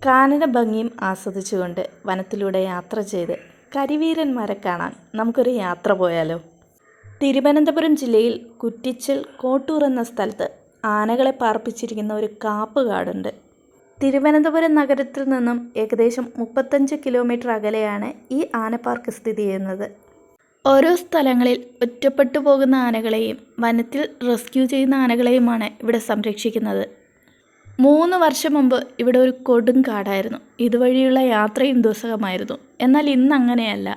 കാനന ഭംഗിയും ആസ്വദിച്ചുകൊണ്ട് വനത്തിലൂടെ യാത്ര ചെയ്ത് കരിവീരന്മാരെ കാണാൻ നമുക്കൊരു യാത്ര പോയാലോ? തിരുവനന്തപുരം ജില്ലയിൽ കുറ്റിച്ചൽ കോട്ടൂർ എന്ന സ്ഥലത്ത് ആനകളെ പാർപ്പിച്ചിരിക്കുന്ന ഒരു കാപ്പുകാടുണ്ട്. തിരുവനന്തപുരം നഗരത്തിൽ നിന്നും ഏകദേശം 35 കിലോമീറ്റർ അകലെയാണ് ഈ ആന പാർക്ക് സ്ഥിതി ചെയ്യുന്നത്. ഓരോ സ്ഥലങ്ങളിൽ ഒറ്റപ്പെട്ടു പോകുന്ന ആനകളെയും വനത്തിൽ റെസ്ക്യൂ ചെയ്യുന്ന ആനകളെയുമാണ് ഇവിടെ സംരക്ഷിക്കുന്നത്. 3 വർഷം മുമ്പ് ഇവിടെ ഒരു കൊടുങ്കാടായിരുന്നു. ഇതുവഴിയുള്ള യാത്രയും ദുസ്സഹമായിരുന്നു. എന്നാൽ ഇന്ന് അങ്ങനെയല്ല.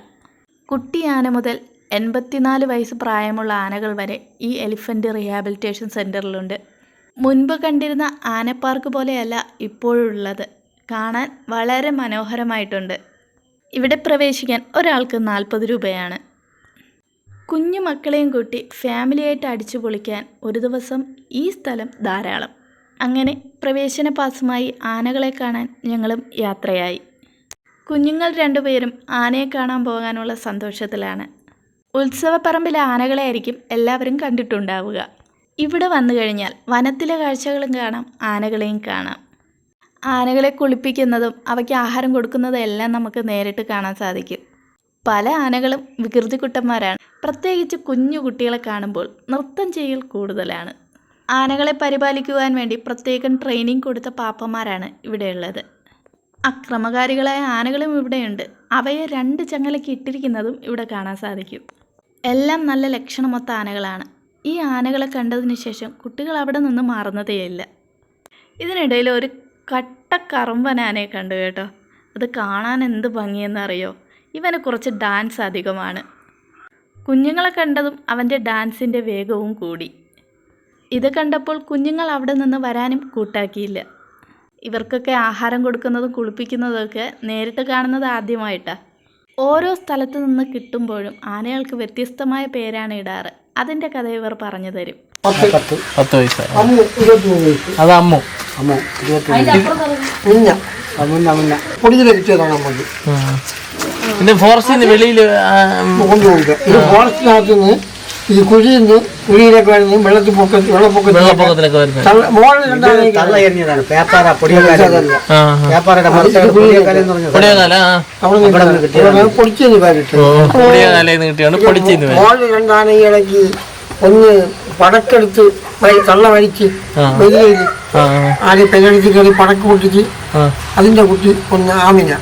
കുട്ടി ആന മുതൽ 84 വയസ്സ് പ്രായമുള്ള ആനകൾ വരെ ഈ എലിഫൻ്റ് റീഹാബിലിറ്റേഷൻ സെൻറ്ററിലുണ്ട്. മുൻപ് കണ്ടിരുന്ന ആന പാർക്ക് പോലെയല്ല ഇപ്പോഴുള്ളത്. കാണാൻ വളരെ മനോഹരമായിട്ടുണ്ട്. ഇവിടെ പ്രവേശിക്കാൻ ഒരാൾക്ക് 40 രൂപയാണ്. കുഞ്ഞു മക്കളെയും കൂട്ടി ഫാമിലിയായിട്ട് അടിച്ചു പൊളിക്കാൻ ഒരു ദിവസം ഈ സ്ഥലം ധാരാളം. അങ്ങനെ പ്രവേശന പാസുമായി ആനകളെ കാണാൻ ഞങ്ങളും യാത്രയായി. കുഞ്ഞുങ്ങൾ 2 പേരും ആനയെ കാണാൻ പോകാനുള്ള സന്തോഷത്തിലാണ്. ഉത്സവപ്പറമ്പിലെ ആനകളെ ആയിരിക്കും എല്ലാവരും കണ്ടിട്ടുണ്ടാവുക. ഇവിടെ വന്നു കഴിഞ്ഞാൽ വനത്തിലെ കാഴ്ചകളും കാണാം, ആനകളെയും കാണാം. ആനകളെ കുളിപ്പിക്കുന്നതും അവയ്ക്ക് ആഹാരം കൊടുക്കുന്നതും എല്ലാം നമുക്ക് നേരിട്ട് കാണാൻ സാധിക്കും. പല ആനകളും വികൃതിക്കുട്ടന്മാരാണ്. പ്രത്യേകിച്ച് കുഞ്ഞു കുട്ടികളെ കാണുമ്പോൾ നൃത്തം ചെയ്യൽ കൂടുതലാണ്. ആനകളെ പരിപാലിക്കുവാൻ വേണ്ടി പ്രത്യേകം ട്രെയിനിങ് കൊടുത്ത പാപ്പന്മാരാണ് ഇവിടെയുള്ളത്. അക്രമകാരികളായ ആനകളും ഇവിടെയുണ്ട്. അവയെ 2 ചങ്ങലയ്ക്ക് ഇട്ടിരിക്കുന്നതും ഇവിടെ കാണാൻ സാധിക്കും. എല്ലാം നല്ല ലക്ഷണമൊത്ത ആനകളാണ്. ഈ ആനകളെ കണ്ടതിന് ശേഷം കുട്ടികൾ അവിടെ നിന്ന് മാറുന്നതേയില്ല. ഇതിനിടയിൽ ഒരു കട്ടക്കറുമ്പൻ ആനയെ കണ്ടു കേട്ടോ. അത് കാണാൻ എന്ത് ഭംഗിയെന്നറിയോ? ഇവന് കുറച്ച് ഡാൻസ് അധികമാണ്. കുഞ്ഞുങ്ങളെ കണ്ടതും അവൻ്റെ ഡാൻസിൻ്റെ വേഗവും കൂടി. ഇത് കണ്ടപ്പോൾ കുഞ്ഞുങ്ങൾ അവിടെ നിന്ന് വരാനും കൂട്ടാക്കിയില്ല. ഇവർക്കൊക്കെ ആഹാരം കൊടുക്കുന്നതും കുളിപ്പിക്കുന്നതൊക്കെ നേരിട്ട് കാണുന്നത് ആദ്യമായിട്ടാണ്. ഓരോ സ്ഥലത്ത് നിന്ന് കിട്ടുമ്പോഴും ആനകൾക്ക് വ്യത്യസ്തമായ പേരാണ് ഇടാറ്. അതിൻ്റെ കഥ ഇവർ പറഞ്ഞു തരും. 10 വയസ്സായി. അത് അമ്മു. പിന്നെ ഫോറസ്റ്റിന് വെളിയിൽ ഫോറസ്റ്റിനകത്ത് നിന്ന് ഈ കുഴിയിൽ നിന്ന് കുഴിയിലേക്ക് വരുന്നത് വെള്ളപ്പൊക്കത്തിലൊക്കെ രണ്ടാനയിടയ്ക്ക് ഒന്ന് പടക്കെടുത്ത് കള്ള വലിച്ച് വെയിലേല് ആദ്യം പെരടിച്ച് കയറി പടക്ക് പൊട്ടിച്ച് അതിന്റെ കുട്ടി ഒന്ന് ആമിന.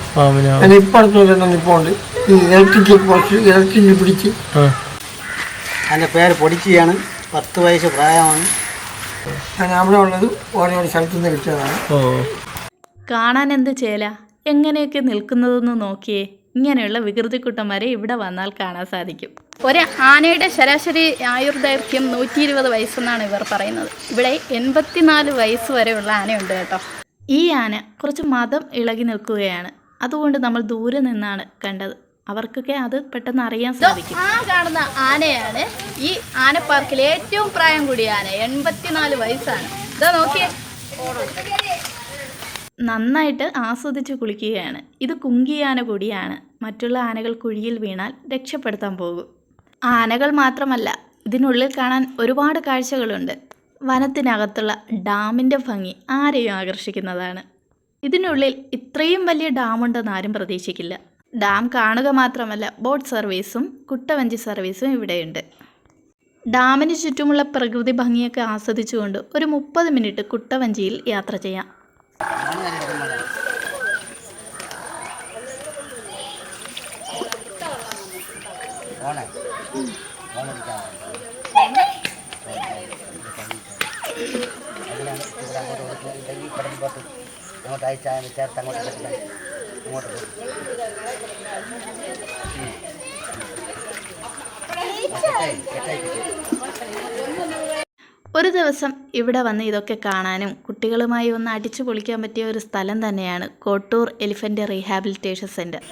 ഞാൻ ഇപ്പൊ അടുത്ത് ഇപ്പോൾ ഉണ്ട്. ഈ ഇലക്ട്രിക് പിടിച്ച് അതിൻ്റെ പേര് പൊടിച്ചിയാണ്. 10 വയസ്സ് പ്രായമാണ്. ഞാൻ അവിടെ ഉള്ളത് ഓരോ സ്ഥലത്തു നിന്ന് കിട്ടിയതാണ്. കാണാൻ എന്ത് ചേല, എങ്ങനെയൊക്കെ നിൽക്കുന്നതെന്ന് നോക്കിയേ. ഇങ്ങനെയുള്ള വികൃതിക്കുട്ടന്മാരെ ഇവിടെ വന്നാൽ കാണാൻ സാധിക്കും. ഒരു ആനയുടെ ശരാശരി ആയുർദൈർഘ്യം 120 വയസ്സെന്നാണ് ഇവർ പറയുന്നത്. ഇവിടെ 84 വയസ്സ് വരെയുള്ള ആനയുണ്ട് കേട്ടോ. ഈ ആന കുറച്ച് മതം ഇളകി നിൽക്കുകയാണ്. അതുകൊണ്ട് നമ്മൾ ദൂരെ നിന്നാണ് കണ്ടത്. അവർക്കൊക്കെ അത് പെട്ടെന്ന് അറിയാൻ സാധിക്കും. ആ കാണുന്ന ആനയാണ് ഈ ആന പാർക്കിലെ ഏറ്റവും പ്രായം കൂടിയ ആന. 84 വയസ്സാണ്. ഇതാ നോക്കിയേ, നന്നായിട്ട് ആസ്വദിച്ച് കുളിക്കുകയാണ്. ഇത് കുങ്കിയാന കൂടിയാണ്. മറ്റുള്ള ആനകൾ കുഴിയിൽ വീണാൽ രക്ഷപ്പെടുത്താൻ പോകും. ആനകൾ മാത്രമല്ല, ഇതിനുള്ളിൽ കാണാൻ ഒരുപാട് കാഴ്ചകളുണ്ട്. വനത്തിനകത്തുള്ള ഡാമിൻ്റെ ഭംഗി ആരെയും ആകർഷിക്കുന്നതാണ്. ഇതിനുള്ളിൽ ഇത്രയും വലിയ ഡാമുണ്ടെന്ന് ആരും പ്രതീക്ഷിക്കില്ല. ഡാം കാണുക മാത്രമല്ല, ബോട്ട് സർവീസും കുട്ടവഞ്ചി സർവീസും ഇവിടെയുണ്ട്. ഡാമിന് ചുറ്റുമുള്ള പ്രകൃതി ഭംഗിയൊക്കെ ആസ്വദിച്ചുകൊണ്ട് ഒരു 30 മിനിറ്റ് കുട്ടവഞ്ചിയിൽ യാത്ര ചെയ്യാം. ഒരു ദിവസം ഇവിടെ വന്ന് ഇതൊക്കെ കാണാനും കുട്ടികളുമായി ഒന്ന് അടിച്ചു പൊളിക്കാൻ പറ്റിയ ഒരു സ്ഥലം തന്നെയാണ് കോട്ടൂർ എലിഫൻ്റ് റീഹാബിലിറ്റേഷൻ സെൻറ്റർ.